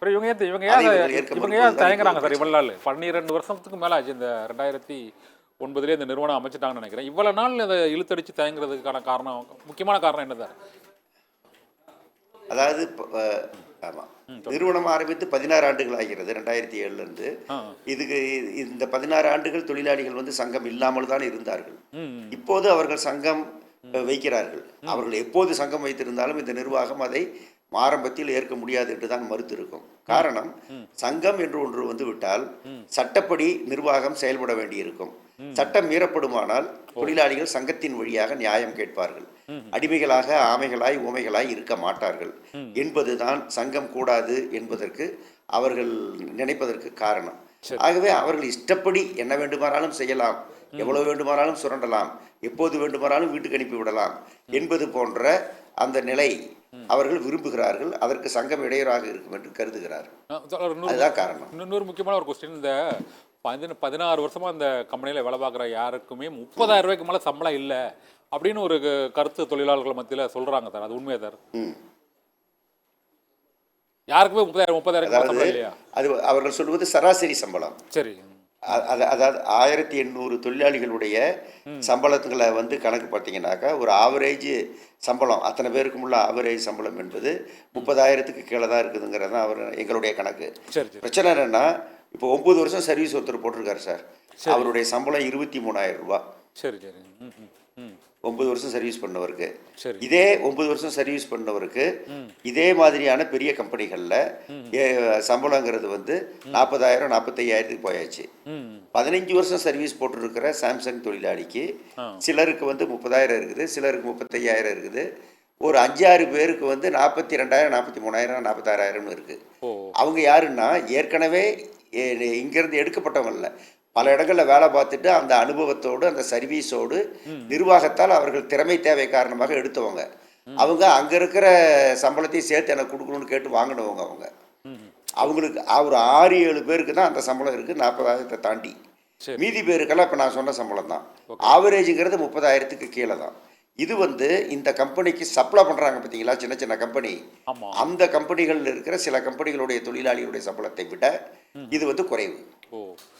அப்புறம் இவங்க அதை இவர்கள் ஏற்க இவங்க ஏன் மறுப்பதுதான் தயங்குறாங்க இப்போது சார் பிரச்சனை. இவ்வளவு நாள்? 12 வருஷத்துக்கு மேல ஆச்சு. இந்த 2009 இந்த நிறுவனம் அமைச்சிட்டாங்கன்னு நினைக்கிறேன். இவ்வளவு நாள் இதை இழுத்தடிச்சு தயங்குறதுக்கான காரணம், முக்கியமான காரணம் என்ன சார்? அதாவது ஆமாம், நிறுவனம் ஆரம்பித்து 16 ஆண்டுகள் ஆகிறது 2007 ஆ. இதுக்கு இந்த 16 ஆண்டுகள் தொழிலாளிகள் வந்து சங்கம் இல்லாமல் தான் இருந்தார்கள். ம். இப்போது அவர்கள் சங்கம் வைக்கிறார்கள். அவர்கள் எப்போது சங்கம் வைத்திருந்தாலும் இந்த நிர்வாகம் அதை ஆரம்பத்தில் ஏற்க முடியாது என்று தான் மறுத்திருக்கும். காரணம், சங்கம் என்று ஒன்று வந்து விட்டால் சட்டப்படி நிர்வாகம் செயல்பட வேண்டியிருக்கும். சட்டம் மீறப்படுமானால் தொழிலாளிகள் சங்கத்தின் வழியாக நியாயம் கேட்பார்கள். அடிமைகளாக ஆமைகளாய் ஊமைகளாய் இருக்க மாட்டார்கள் என்பதுதான் சங்கம் கூடாது என்பதற்கு அவர்கள் நினைப்பதற்கு காரணம். ஆகவே அவர்கள் இஷ்டப்படி என்ன வேண்டுமானாலும் செய்யலாம், எவ்வளவு வேண்டுமானாலும் சுரண்டலாம், எப்போது வேண்டுமானாலும் வீட்டுக்கு அனுப்பி விடலாம் என்பது போன்ற அந்த நிலை அவர்கள் விரும்புகிறார்கள். அதற்கு சங்கம் இடையூறாக இருக்கும் என்று கருதுகிறார்கள். அதுதான் காரணம். இன்னொரு முக்கியமான ஒரு கொஸ்டின், இந்த 16 வருஷமா இந்த கம்பெனியில் வேலை பார்க்குற யாருக்குமே 30,000 ரூபாய்க்கு மேலே சம்பளம் இல்லை அப்படின்னு ஒரு கருத்து தொழிலாளர்கள் மத்தியில் சொல்றாங்க சார். அது உண்மையா சார்? யாருக்குமே 30,000 சம்பளம் இல்லையா? அது அவர்கள் சொல்வது சராசரி சம்பளம். சரி. அதாவது 1800 தொழிலாளிகளுடைய சம்பளத்துகளை வந்து கணக்கு பார்த்தீங்கன்னாக்கா ஒரு ஆவரேஜ் சம்பளம், அத்தனை பேருக்கும் உள்ள ஆவரேஜ் சம்பளம் என்பது 30,000க்கு கீழே தான் இருக்குதுங்கிறது தான் அவர் எங்களுடைய கணக்கு. பிரச்சனை என்னன்னா, இப்போ 9 வருஷம் சர்வீஸ் ஒருத்தர் போட்டிருக்காரு சார், அவருடைய சம்பளம் 23,000 ரூபா. சரி சரி. 9 வருஷம் சர்வீஸ் பண்ணவருக்கு. இதே 9 வருஷம் சர்வீஸ் பண்ணவருக்கு இதே மாதிரியான பெரிய கம்பெனிகளில் சம்பளங்கிறது வந்து 40,000 45,000க்கு போயாச்சு. 15 வருஷம் சர்வீஸ் போட்டுருக்கிற சாம்சங் தொழிலாளிக்கு சிலருக்கு வந்து 30,000 இருக்குது, சிலருக்கு 35,000 இருக்குது. ஒரு 5-6 பேருக்கு வந்து 42,000 43,000 46,000 இருக்கு. அவங்க யாருன்னா ஏற்கனவே இங்கிருந்து எடுக்கப்பட்டவங்க இல்லை, பல இடங்களில் வேலை பார்த்துட்டு அந்த அனுபவத்தோடு அந்த சர்வீஸோடு நிர்வாகத்தால் அவர்கள் திறமை தேவை காரணமாக எடுத்தவங்க. அவங்க அங்கே இருக்கிற சம்பளத்தையும் சேர்த்து எனக்கு கொடுக்கணும்னு கேட்டு வாங்கினவங்க. அவங்களுக்கு ஒரு 6-7 பேருக்கு தான் அந்த சம்பளம் இருக்குது, 40,000 தாண்டி. மீதி பேருக்கெல்லாம் இப்போ நான் சொன்ன சம்பளம் தான். ஆவரேஜுங்கிறது 30,000க்கு கீழே தான். இது வந்து இந்த கம்பெனிக்கு சப்ளை பண்ணுறாங்க பார்த்தீங்களா, சின்ன சின்ன கம்பெனி, அந்த கம்பெனிகளில் இருக்கிற சில கம்பெனிகளுடைய தொழிலாளிகளுடைய சம்பளத்தை விட இது வந்து குறைவு.